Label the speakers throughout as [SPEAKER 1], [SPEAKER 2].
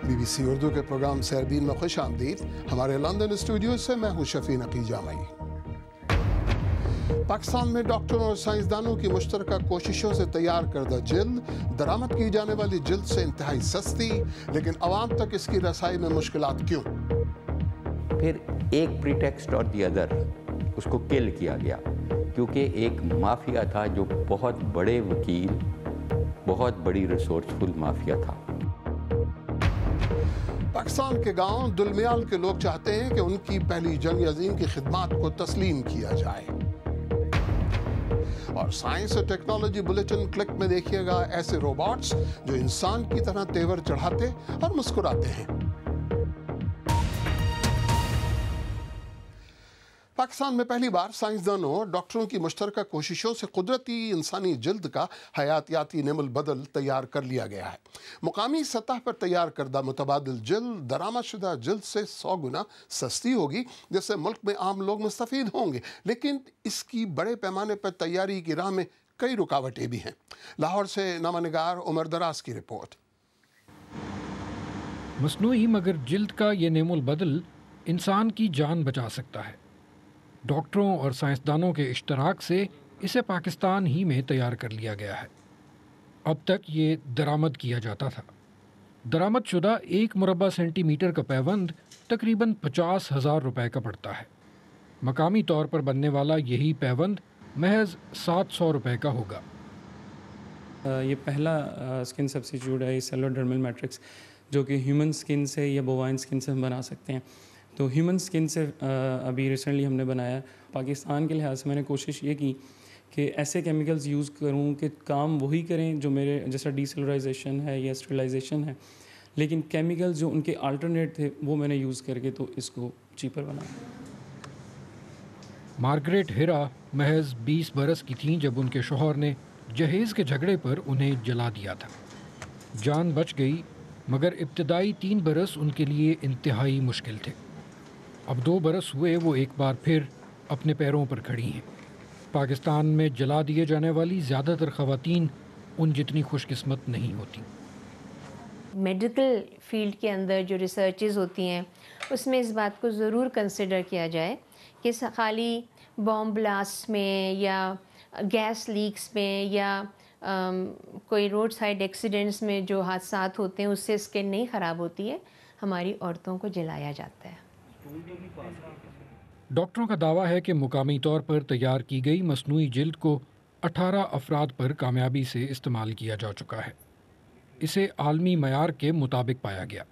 [SPEAKER 1] BBC Urdu کے programme سیربین میں خوش آمدید۔ ہمارے لندن اسٹوڈیو سے میں ہوں شفیع نقی جامعی۔ پاکستان میں ڈاکٹروں اور سائنسدانوں کی مشترکہ کوششوں سے تیار کردہ جلد، درآمد کی جانے والی جلد سے انتہائی سستی، لیکن عوام تک اس کی رسائی میں مشکلات کیوں؟
[SPEAKER 2] پھر ایک پریٹیکسٹ اور دی ادر اس کو کل کیا گیا، کیونکہ ایک مافیا تھا جو بہت بڑے وکیل، بہت بڑی ریسورسفل مافیا تھا۔
[SPEAKER 1] پاکستان کے گاؤں دلمیال کے لوگ چاہتے ہیں کہ ان کی پہلی جنگ عظیم کی خدمات کو تسلیم کیا جائے۔ اور سائنس اور ٹیکنالوجی بلیٹن کلک میں دیکھیے گا ایسے روبوٹس جو انسان کی طرح تیور چڑھاتے اور مسکراتے ہیں۔ پاکستان میں پہلی بار سائنسدانوں اور ڈاکٹروں کی مشترکہ کوششوں سے قدرتی انسانی جلد کا حیاتیاتی نعم البدل تیار کر لیا گیا ہے۔ مقامی سطح پر تیار کردہ متبادل جلد درآمد شدہ جلد سے 100 گنا سستی ہوگی، جس سے ملک میں عام لوگ مستفید ہوں گے، لیکن اس کی بڑے پیمانے پر تیاری کی راہ میں کئی رکاوٹیں بھی ہیں۔ لاہور سے نامہ نگار عمر دراز کی رپورٹ۔
[SPEAKER 3] مصنوعی مگر جلد کا یہ نعم البدل انسان کی جان بچا سکتا ہے۔ ڈاکٹروں اور سائنسدانوں کے اشتراک سے اسے پاکستان ہی میں تیار کر لیا گیا ہے۔ اب تک یہ درآمد کیا جاتا تھا۔ درآمد شدہ 1 مربع سینٹی میٹر کا پیوند تقریباً 50,000 روپے کا پڑتا ہے۔ مقامی طور پر بننے والا یہی پیوند محض 700 روپے کا ہوگا۔
[SPEAKER 4] یہ پہلا اسکن سبسٹیٹیوٹ ہے، سیلوڈرمل میٹرکس، جو کہ ہیومن اسکن سے یا بووائن اسکن سے ہم بنا سکتے ہیں۔ تو ہیومن اسکن سے ابھی ریسنٹلی ہم نے بنایا۔ پاکستان کے لحاظ سے میں نے کوشش یہ کی کہ ایسے کیمیکلز یوز کروں کہ کام وہی کریں جو میرے جیسا ڈی سیلولرائزیشن ہے یا اسٹرلائزیشن ہے، لیکن کیمیکلز جو ان کے آلٹرنیٹ تھے وہ میں نے یوز کر کے تو اس کو چیپر بنایا۔
[SPEAKER 3] مارگریٹ ہیرا محض 20 برس کی تھیں جب ان کے شوہر نے جہیز کے جھگڑے پر انہیں جلا دیا تھا۔ جان بچ گئی، مگر ابتدائی 3 برس ان کے لیے انتہائی مشکل تھے۔ اب 2 برس ہوئے وہ ایک بار پھر اپنے پیروں پر کھڑی ہیں۔ پاکستان میں جلا دیے جانے والی زیادہ تر خواتین ان جتنی خوش قسمت نہیں ہوتی۔
[SPEAKER 5] میڈیکل فیلڈ کے اندر جو ریسرچز ہوتی ہیں اس میں اس بات کو ضرور کنسیڈر کیا جائے کہ خالی بام بلاسٹ میں یا گیس لیکس میں یا کوئی روڈ سائڈ ایکسیڈنٹس میں جو حادثات ہوتے ہیں اس سے اسکن نہیں خراب ہوتی ہے، ہماری عورتوں کو جلایا جاتا ہے۔
[SPEAKER 3] ڈاکٹروں کا دعویٰ ہے کہ مقامی طور پر تیار کی گئی مصنوعی جلد کو 18 افراد پر کامیابی سے استعمال کیا جا چکا ہے۔ اسے عالمی معیار کے مطابق پایا گیا۔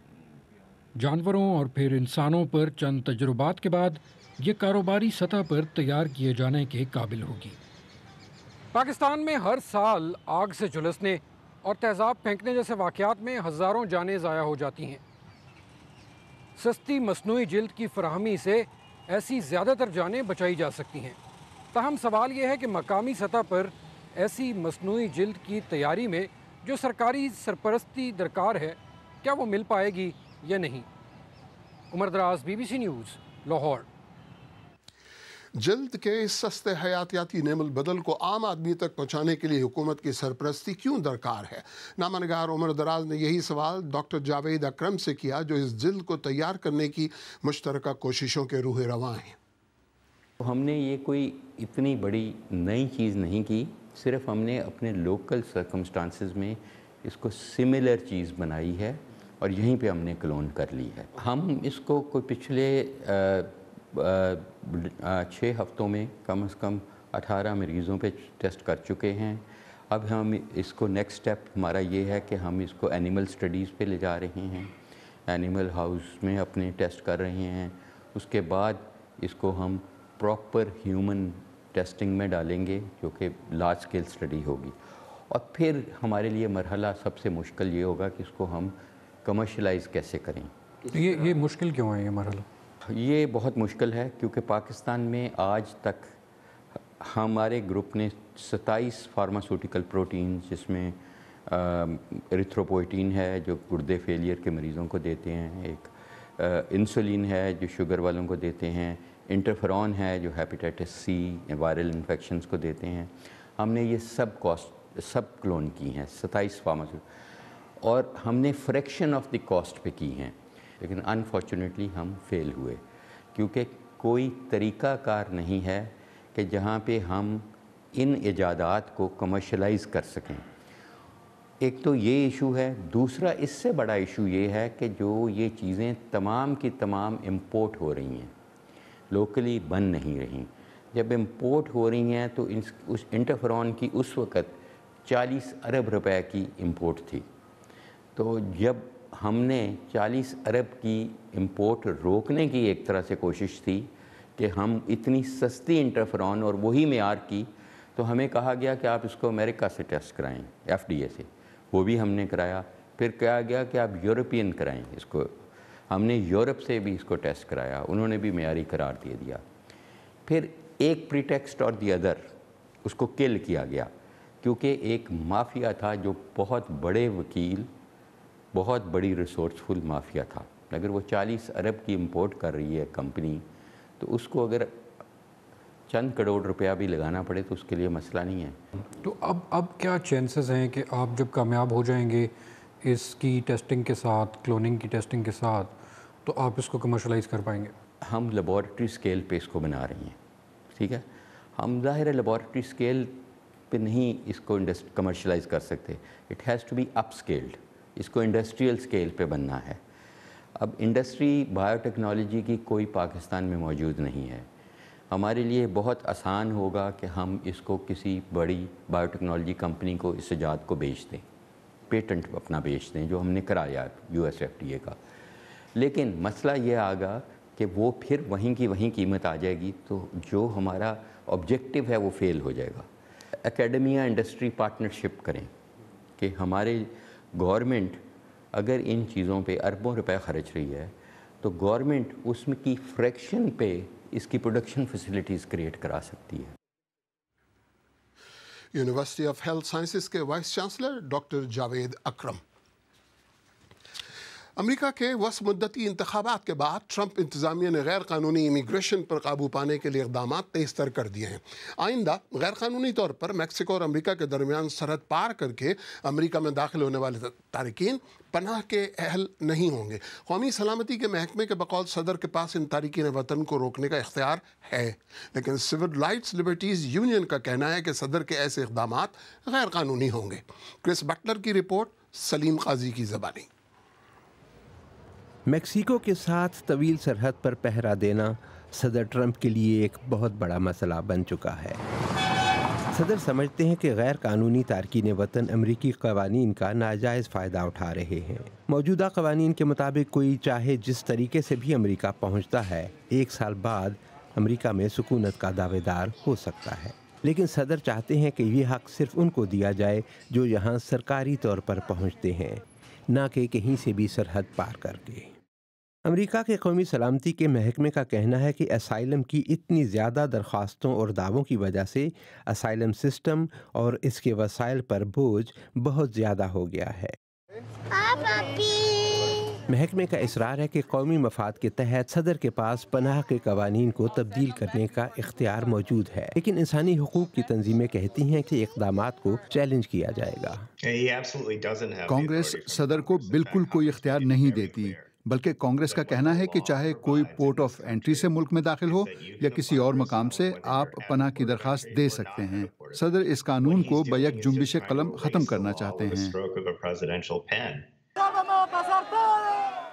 [SPEAKER 3] جانوروں اور پھر انسانوں پر چند تجربات کے بعد یہ کاروباری سطح پر تیار کیے جانے کے قابل ہوگی۔ پاکستان میں ہر سال آگ سے جھلسنے اور تیزاب پھینکنے جیسے واقعات میں ہزاروں جانیں ضائع ہو جاتی ہیں۔ سستی مصنوعی جلد کی فراہمی سے ایسی زیادہ تر جانیں بچائی جا سکتی ہیں۔ تاہم سوال یہ ہے کہ مقامی سطح پر ایسی مصنوعی جلد کی تیاری میں جو سرکاری سرپرستی درکار ہے، کیا وہ مل پائے گی یا نہیں؟ عمر دراز، BBC نیوز، لاہور۔
[SPEAKER 1] جلد کے اس سستے حیاتیاتی نعم البدل کو عام آدمی تک پہنچانے کے لیے حکومت کی سرپرستی کیوں درکار ہے؟ نامہ نگار عمر دراز نے یہی سوال ڈاکٹر جاوید اکرم سے کیا، جو اس جلد کو تیار کرنے کی مشترکہ کوششوں کے روح رواں ہیں۔
[SPEAKER 2] ہم نے یہ کوئی اتنی بڑی نئی چیز نہیں کی، صرف ہم نے اپنے لوکل سرکمسٹانسز میں اس کو سملر چیز بنائی ہے اور یہیں پہ ہم نے کلون کر لی ہے۔ ہم اس کو کوئی پچھلے 6 ہفتوں میں کم از کم 18 مریضوں پہ ٹیسٹ کر چکے ہیں۔ اب ہم اس کو نیکسٹ سٹیپ ہمارا یہ ہے کہ ہم اس کو اینیمل سٹڈیز پہ لے جا رہے ہیں، اینیمل ہاؤس میں اپنے ٹیسٹ کر رہے ہیں۔ اس کے بعد اس کو ہم پراپر ہیومن ٹیسٹنگ میں ڈالیں گے، جو کہ لارج اسکیل سٹڈی ہوگی۔ اور پھر ہمارے لیے مرحلہ سب سے مشکل یہ ہوگا کہ اس کو ہم کمرشلائز کیسے کریں۔
[SPEAKER 3] یہ مشکل کیوں ہے یہ مرحلہ؟
[SPEAKER 2] یہ بہت مشکل ہے کیونکہ پاکستان میں آج تک ہمارے گروپ نے 27 فارماسوٹیکل پروٹینز، جس میں ایریتھروپوئٹین ہے جو گردے فیلئر کے مریضوں کو دیتے ہیں، ایک انسولین ہے جو شوگر والوں کو دیتے ہیں، انٹرفیرون ہے جو ہیپیٹائٹس سی وائرل انفیکشنز کو دیتے ہیں، ہم نے یہ سب کلون کی ہیں 27 فارماسوٹیکل۔ اور ہم نے فریکشن آف دی کاسٹ پہ کی ہیں، لیکن انفارچونیٹلی ہم فیل ہوئے، کیونکہ کوئی طریقہ کار نہیں ہے کہ جہاں پہ ہم ان ایجادات کو کمرشلائز کر سکیں۔ ایک تو یہ ایشو ہے، دوسرا اس سے بڑا ایشو یہ ہے کہ جو یہ چیزیں تمام کی تمام امپورٹ ہو رہی ہیں، لوکلی بن نہیں رہیں۔ جب امپورٹ ہو رہی ہیں تو اس انٹرفرون کی اس وقت 40 ارب روپے کی امپورٹ تھی، تو جب ہم نے 40 ارب کی امپورٹ روکنے کی ایک طرح سے کوشش تھی کہ ہم اتنی سستی انٹرفرون اور وہی معیار کی، تو ہمیں کہا گیا کہ آپ اس کو امریکہ سے ٹیسٹ کرائیں، FDA سے، وہ بھی ہم نے کرایا۔ پھر کہا گیا کہ آپ یورپین کرائیں اس کو، ہم نے یورپ سے بھی اس کو ٹیسٹ کرایا، انہوں نے بھی معیاری قرار دے دیا۔ پھر ایک پریٹیکسٹ اور دی ادر اس کو کل کیا گیا، کیونکہ ایک مافیا تھا جو بہت بڑے وکیل، بہت بڑی ریسورسفل مافیا تھا۔ اگر وہ 40 ارب کی امپورٹ کر رہی ہے کمپنی، تو اس کو اگر چند کروڑ روپیہ بھی لگانا پڑے تو اس کے لیے مسئلہ نہیں ہے۔
[SPEAKER 3] تو اب کیا چانسز ہیں کہ آپ جب کامیاب ہو جائیں گے اس کی ٹیسٹنگ کے ساتھ، کلوننگ کی ٹیسٹنگ کے ساتھ، تو آپ اس کو کمرشلائز کر پائیں گے؟
[SPEAKER 2] ہم لیبارٹری سکیل پہ اس کو بنا رہے ہیں، ٹھیک ہے۔ ہم ظاہر ہے لیبارٹری سکیل پہ نہیں اس کو کمرشلائز کر سکتے، it has to be up scaled, اس کو انڈسٹریل سکیل پہ بننا ہے۔ اب انڈسٹری بائیو ٹیکنالوجی کی کوئی پاکستان میں موجود نہیں ہے۔ ہمارے لیے بہت آسان ہوگا کہ ہم اس کو کسی بڑی بائیو ٹیکنالوجی کمپنی کو اس ایجاد کو بیچ دیں، پیٹنٹ اپنا بیچ دیں، جو ہم نے کرایا US FDA کا۔ لیکن مسئلہ یہ آگا کہ وہ پھر وہیں کی وہیں قیمت آ جائے گی، تو جو ہمارا آبجیکٹیو ہے وہ فیل ہو جائے گا۔ اکیڈمیا انڈسٹری پارٹنرشپ کریں کہ ہمارے گورنمنٹ اگر ان چیزوں پہ اربوں روپے خرچ رہی ہے، تو گورنمنٹ اس میں کی فریکشن پہ اس کی پروڈکشن فیسلٹیز کریٹ کرا سکتی ہے۔
[SPEAKER 1] یونیورسٹی آف ہیلتھ سائنسز کے وائس چانسلر ڈاکٹر جاوید اکرم۔ امریکہ کے وسط مدتی انتخابات کے بعد ٹرمپ انتظامیہ نے غیر قانونی امیگریشن پر قابو پانے کے لیے اقدامات تیز تر کر دیے ہیں۔ آئندہ غیر قانونی طور پر میکسیکو اور امریکہ کے درمیان سرحد پار کر کے امریکہ میں داخل ہونے والے تارکین پناہ کے اہل نہیں ہوں گے۔ قومی سلامتی کے محکمے کے بقول صدر کے پاس ان تارکین وطن کو روکنے کا اختیار ہے، لیکن سول رائٹس لبرٹیز یونین کا کہنا ہے کہ صدر کے ایسے اقدامات غیر قانونی ہوں گے۔ کرس بٹلر کی رپورٹ، سلیم قاضی کی زبانی۔
[SPEAKER 6] میکسیکو کے ساتھ طویل سرحد پر پہرا دینا صدر ٹرمپ کے لیے ایک بہت بڑا مسئلہ بن چکا ہے۔ صدر سمجھتے ہیں کہ غیر قانونی تارکین وطن امریکی قوانین کا ناجائز فائدہ اٹھا رہے ہیں۔ موجودہ قوانین کے مطابق کوئی چاہے جس طریقے سے بھی امریکہ پہنچتا ہے، 1 سال بعد امریکہ میں سکونت کا دعوے دار ہو سکتا ہے۔ لیکن صدر چاہتے ہیں کہ یہ حق صرف ان کو دیا جائے جو یہاں سرکاری طور پر پہنچتے ہیں، نہ کہ کہیں سے بھی سرحد پار کر کے۔ امریکہ کے قومی سلامتی کے محکمے کا کہنا ہے کہ اسائلم کی اتنی زیادہ درخواستوں اور دعووں کی وجہ سے اسائلم سسٹم اور اس کے وسائل پر بوجھ بہت زیادہ ہو گیا ہے۔ محکمے کا اصرار ہے کہ قومی مفاد کے تحت صدر کے پاس پناہ کے قوانین کو تبدیل کرنے کا اختیار موجود ہے، لیکن انسانی حقوق کی تنظیمیں کہتی ہیں کہ اقدامات کو چیلنج کیا جائے گا۔
[SPEAKER 7] کانگریس صدر کو بالکل کوئی اختیار نہیں دیتی، بلکہ کانگریس کا کہنا ہے کہ چاہے کوئی پورٹ آف انٹری سے ملک میں داخل ہو یا کسی اور مقام سے، آپ پناہ کی درخواست دے سکتے ہیں۔ صدر اس قانون کو بیک جنبش قلم ختم کرنا چاہتے ہیں۔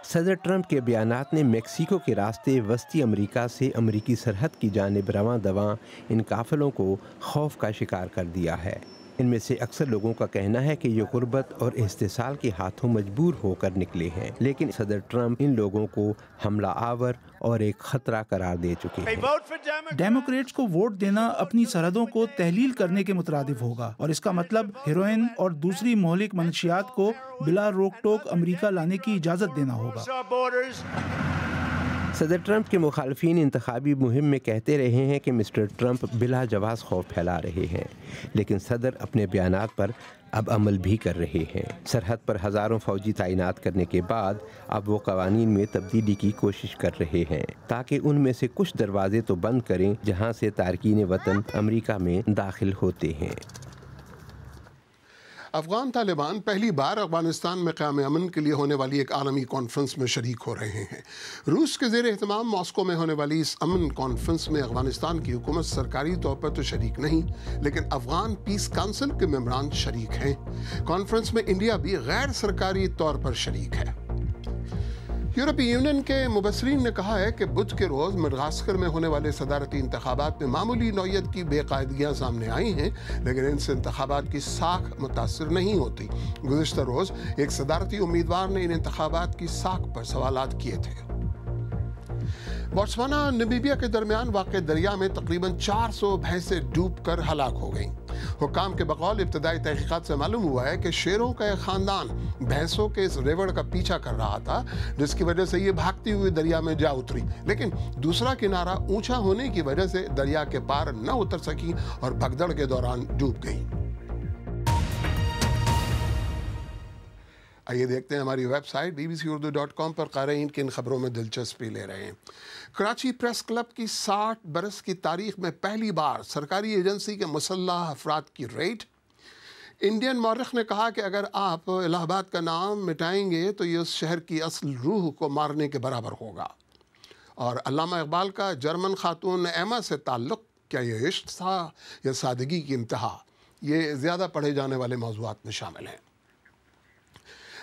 [SPEAKER 6] صدر ٹرمپ کے بیانات نے میکسیکو کے راستے وسطی امریکہ سے امریکی سرحد کی جانب رواں دواں ان قافلوں کو خوف کا شکار کر دیا ہے۔ ان میں سے اکثر لوگوں کا کہنا ہے کہ یہ غربت اور استحصال کے ہاتھوں مجبور ہو کر نکلے ہیں، لیکن صدر ٹرمپ ان لوگوں کو حملہ آور اور ایک خطرہ قرار دے چکے ہیں۔
[SPEAKER 8] ڈیموکریٹس کو ووٹ دینا اپنی سرحدوں کو تحلیل کرنے کے مترادف ہوگا، اور اس کا مطلب ہیروئن اور دوسری مہلک منشیات کو بلا روک ٹوک امریکہ لانے کی اجازت دینا ہوگا۔
[SPEAKER 6] صدر ٹرمپ کے مخالفین انتخابی مہم میں کہتے رہے ہیں کہ مسٹر ٹرمپ بلا جواز خوف پھیلا رہے ہیں، لیکن صدر اپنے بیانات پر اب عمل بھی کر رہے ہیں۔ سرحد پر ہزاروں فوجی تعینات کرنے کے بعد اب وہ قوانین میں تبدیلی کی کوشش کر رہے ہیں تاکہ ان میں سے کچھ دروازے تو بند کریں جہاں سے تارکین وطن امریکہ میں داخل ہوتے ہیں۔
[SPEAKER 1] افغان طالبان پہلی بار افغانستان میں قیام امن کے لیے ہونے والی ایک عالمی کانفرنس میں شریک ہو رہے ہیں۔ روس کے زیر اہتمام ماسکو میں ہونے والی اس امن کانفرنس میں افغانستان کی حکومت سرکاری طور پر تو شریک نہیں، لیکن افغان پیس کونسل کے ممبران شریک ہیں۔ کانفرنس میں انڈیا بھی غیر سرکاری طور پر شریک ہے۔ یورپی یونین کے مبصرین نے کہا ہے کہ بدھ کے روز مڈغاسکر میں ہونے والے صدارتی انتخابات میں معمولی نوعیت کی بے قاعدگیاں سامنے آئی ہیں، لیکن ان سے انتخابات کی ساکھ متاثر نہیں ہوتی۔ گزشتہ روز ایک صدارتی امیدوار نے ان انتخابات کی ساکھ پر سوالات کیے تھے۔ بوٹسوانا اور نمیبیا کے درمیان واقع دریا میں تقریباً 400 بھینسیں ڈوب کر ہلاک ہو گئیں۔ حکام کے بقول ابتدائی تحقیقات سے معلوم ہوا ہے کہ شیروں کا ایک خاندان بھینسوں کے اس ریوڑ کا پیچھا کر رہا تھا، جس کی وجہ سے یہ بھاگتی ہوئی دریا میں جا اتری، لیکن دوسرا کنارہ اونچا ہونے کی وجہ سے دریا کے پار نہ اتر سکی اور بھگدڑ کے دوران ڈوب گئی۔ آئیے دیکھتے ہیں ہماری ویب سائٹ bbcurdu.com پر قارئین کی ان خبروں میں دلچسپی لے رہے ہیں۔ کراچی پریس کلب کی 60 برس کی تاریخ میں پہلی بار سرکاری ایجنسی کے مسلح افراد کی ریڈ۔ انڈین مورخ نے کہا کہ اگر آپ الہ آباد کا نام مٹائیں گے تو یہ اس شہر کی اصل روح کو مارنے کے برابر ہوگا۔ اور علامہ اقبال کا جرمن خاتون ایما سے تعلق، کیا یہ عشق تھا یا سادگی کی انتہا؟ یہ زیادہ پڑھے جانے والے موضوعات میں شامل ہیں۔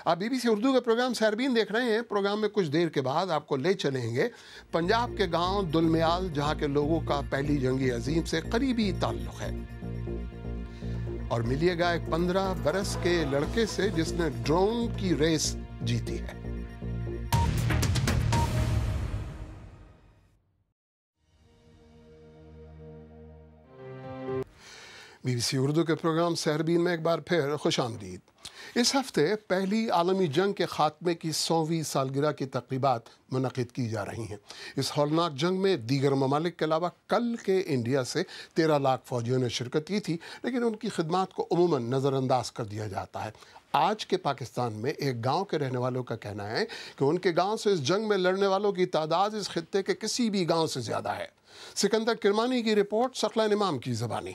[SPEAKER 1] آپ بی بی سی اردو کا پروگرام سیربین دیکھ رہے ہیں۔ پروگرام میں کچھ دیر کے بعد آپ کو لے چلیں گے پنجاب کے گاؤں دلمیال، جہاں کے لوگوں کا پہلی جنگ عظیم سے قریبی تعلق ہے، اور ملیے گا ایک 15 برس کے لڑکے سے جس نے ڈرون کی ریس جیتی ہے۔ بی بی سی اردو کے پروگرام سیربین میں ایک بار پھر خوش آمدید۔ اس ہفتے پہلی عالمی جنگ کے خاتمے کی 100ویں سالگرہ کی تقریبات منعقد کی جا رہی ہیں۔ اس ہولناک جنگ میں دیگر ممالک کے علاوہ کل کے انڈیا سے 13 لاکھ فوجیوں نے شرکت کی تھی، لیکن ان کی خدمات کو عموماً نظر انداز کر دیا جاتا ہے۔ آج کے پاکستان میں ایک گاؤں کے رہنے والوں کا کہنا ہے کہ ان کے گاؤں سے اس جنگ میں لڑنے والوں کی تعداد اس خطے کے کسی بھی گاؤں سے زیادہ ہے۔ سکندر کرمانی کی رپورٹ، ثقلین امام کی زبانی۔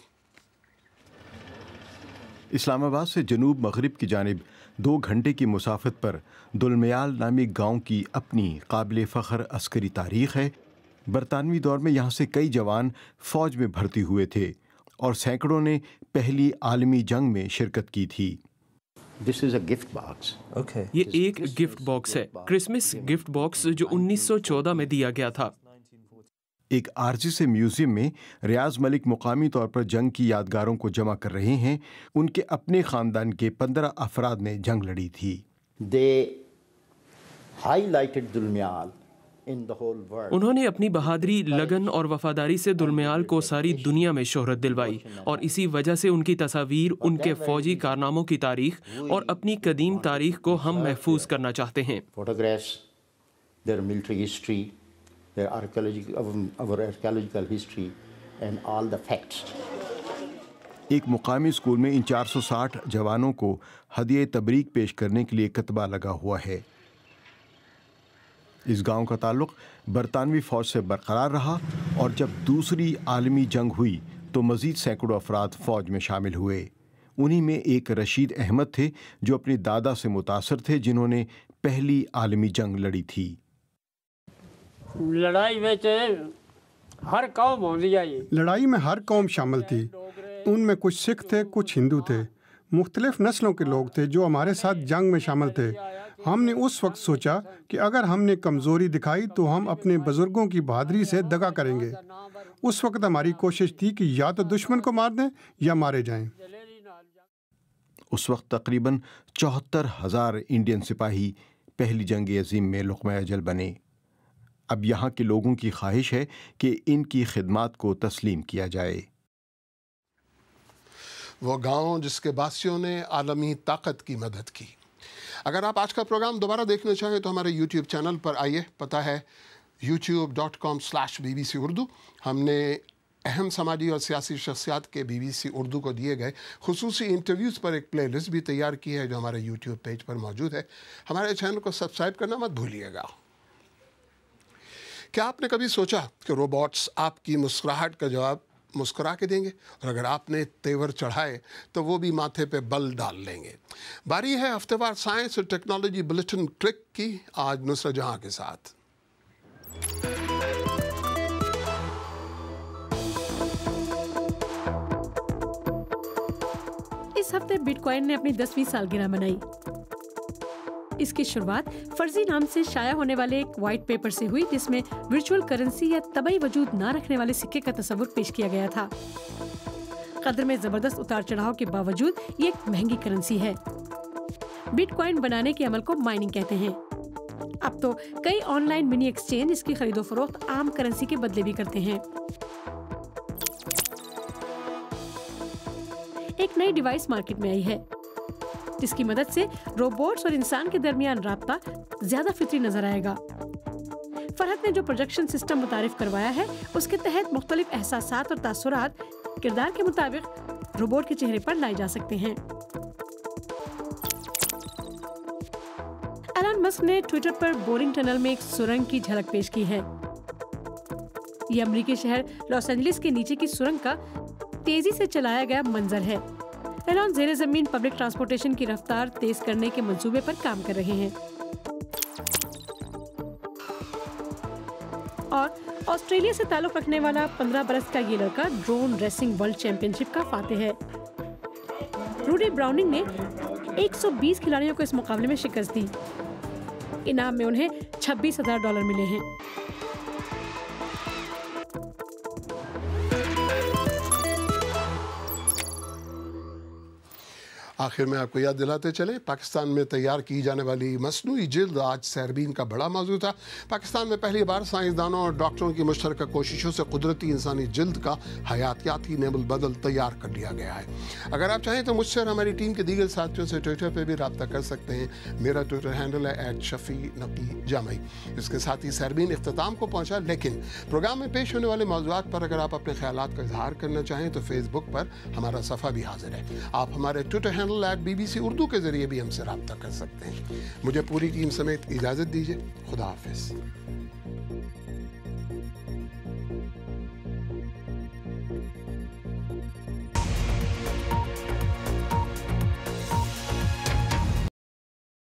[SPEAKER 9] اسلام آباد سے جنوب مغرب کی جانب 2 گھنٹے کی مسافت پر دلمیال نامی گاؤں کی اپنی قابل فخر عسکری تاریخ ہے۔ برطانوی دور میں یہاں سے کئی جوان فوج میں بھرتی ہوئے تھے اور سینکڑوں نے پہلی عالمی جنگ میں شرکت کی تھی۔
[SPEAKER 10] یہ ایک گفٹ باکس ہے، کرسمس گفٹ باکس جو 1914 میں دیا گیا تھا۔
[SPEAKER 9] ایک عارضی سے میوزیم میں ریاض ملک مقامی طور پر جنگ کی یادگاروں کو جمع کر رہے ہیں۔ ان کے اپنے خاندان کے 15 افراد نے جنگ لڑی تھی۔
[SPEAKER 10] انہوں نے اپنی بہادری، لگن اور وفاداری سے دلمیال کو ساری دنیا میں شہرت دلوائی، اور اسی وجہ سے ان کی تصاویر، ان کے فوجی کارناموں کی تاریخ اور اپنی قدیم تاریخ کو ہم محفوظ کرنا چاہتے ہیں۔
[SPEAKER 11] their archaeological history and all the facts.
[SPEAKER 9] ایک مقامی اسکول میں ان 460 جوانوں کو ہدیہ تبریک پیش کرنے کے لیے کتبہ لگا ہوا ہے۔ اس گاؤں کا تعلق برطانوی فوج سے برقرار رہا، اور جب دوسری عالمی جنگ ہوئی تو مزید سینکڑوں افراد فوج میں شامل ہوئے۔ انہی میں ایک رشید احمد تھے جو اپنے دادا سے متاثر تھے، جنہوں نے پہلی عالمی جنگ لڑی تھی۔
[SPEAKER 12] لڑائی میں ہر قوم ہوندی ہے، لڑائی میں ہر قوم شامل تھی۔ ان میں کچھ سکھ تھے، کچھ ہندو تھے، مختلف نسلوں کے لوگ تھے جو ہمارے ساتھ جنگ میں شامل تھے۔ ہم نے اس وقت سوچا کہ اگر ہم نے کمزوری دکھائی تو ہم اپنے بزرگوں کی بہادری سے دغا کریں گے۔ اس وقت ہماری کوشش تھی کہ یا تو دشمن کو مار دیں یا مارے جائیں۔
[SPEAKER 9] اس وقت تقریباً 74,000 انڈین سپاہی پہلی جنگ عظیم میں لقمہ اجل بنے۔ اب یہاں کے لوگوں کی خواہش ہے کہ ان کی خدمات کو تسلیم کیا جائے۔
[SPEAKER 1] وہ گاؤں جس کے باسیوں نے عالمی طاقت کی مدد کی۔ اگر آپ آج کا پروگرام دوبارہ دیکھنا چاہیں تو ہمارے یوٹیوب چینل پر آئیے، پتہ ہے youtube.com/BBC اردو۔ ہم نے اہم سماجی اور سیاسی شخصیات کے BBC اردو کو دیے گئے خصوصی انٹرویوز پر ایک پلے لسٹ بھی تیار کی ہے جو ہمارے یوٹیوب پیج پر موجود ہے۔ ہمارے چینل کو سبسکرائب کرنا مت بھولیے گا۔ کیا آپ نے کبھی سوچا کہ روبوٹس آپ کی مسکراہٹ کا جواب مسکرا کے دیں گے اور اگر آپ نے تیور چڑھائے تو وہ بھی ماتھے پہ بل ڈال لیں گے۔ باری ہے ہفتے وار سائنس اور ٹیکنالوجی بلیٹن کلک کی، آج نصرت جہاں کے ساتھ۔
[SPEAKER 13] اس ہفتے بٹ کوائن نے اپنی 10ویں سالگرہ منائی۔ اس کی شروعات فرضی نام سے شائع ہونے والے ایک وائٹ پیپر سے ہوئی، جس میں ورچوئل کرنسی یا طبعی وجود نہ رکھنے والے سکے کا تصور پیش کیا گیا تھا۔ قدر میں زبردست اتار چڑھاؤ کے باوجود یہ ایک مہنگی کرنسی ہے۔ بٹ کوائن بنانے کے عمل کو مائننگ کہتے ہیں۔ اب تو کئی آن لائن منی ایکسچینج اس کی خرید و فروخت عام کرنسی کے بدلے بھی کرتے ہیں۔ ایک نئی ڈیوائس مارکیٹ میں آئی ہے جس کی مدد سے روبوٹس اور انسان کے درمیان رابطہ زیادہ فطری نظر آئے گا۔ فرحت نے جو پروجیکشن سسٹم متعارف کروایا ہے اس کے تحت مختلف احساسات اور تاثرات کردار کے مطابق روبوٹ کے چہرے پر لائے جا سکتے ہیں۔ ایلن مسک نے ٹویٹر پر بورنگ ٹنل میں ایک سرنگ کی جھلک پیش کی ہے۔ یہ امریکی شہر لاس اینجلس کے نیچے کی سرنگ کا تیزی سے چلایا گیا منظر ہے۔ ایلن زیر زمین پبلک ٹرانسپورٹیشن کی رفتار تیز کرنے کے منصوبے پر کام کر رہے ہیں۔ اور آسٹریلیا سے تعلق رکھنے والا 15 برس کا یہ لڑکا ڈرون ریسنگ ورلڈ چیمپئن شپ کا فاتح ہے۔ روڈی براؤننگ نے 120 کھلاڑیوں کو اس مقابلے میں شکست دی۔ انعام میں انہیں $26,000 ملے ہیں۔
[SPEAKER 1] آخر میں آپ کو یاد دلاتے چلیں، پاکستان میں تیار کی جانے والی مصنوعی جلد آج سیربین کا بڑا موضوع تھا۔ پاکستان میں پہلی بار سائنسدانوں اور ڈاکٹروں کی مشترکہ کوششوں سے قدرتی انسانی جلد کا حیاتیاتی نعم البدل تیار کر لیا گیا ہے۔ اگر آپ چاہیں تو مجھ سے اور ہماری ٹیم کے دیگر ساتھیوں سے ٹویٹر پہ بھی رابطہ کر سکتے ہیں۔ میرا ٹویٹر ہینڈل ہے @شفیع_نقی_جامعی۔ اس کے ساتھ ہی سیربین اختتام کو پہنچا، لیکن پروگرام میں پیش ہونے والے موضوعات پر اگر آپ اپنے خیالات کا اظہار کرنا چاہیں تو فیس بک پر ہمارا صفحہ بھی حاضر ہے۔ آپ ہمارے ٹویٹر ہینڈل BBC اردو کے ذریعے بھی ہم سے رابطہ کر سکتے ہیں۔ مجھے پوری ٹیم سمیت اجازت دیجیے، خدا حافظ۔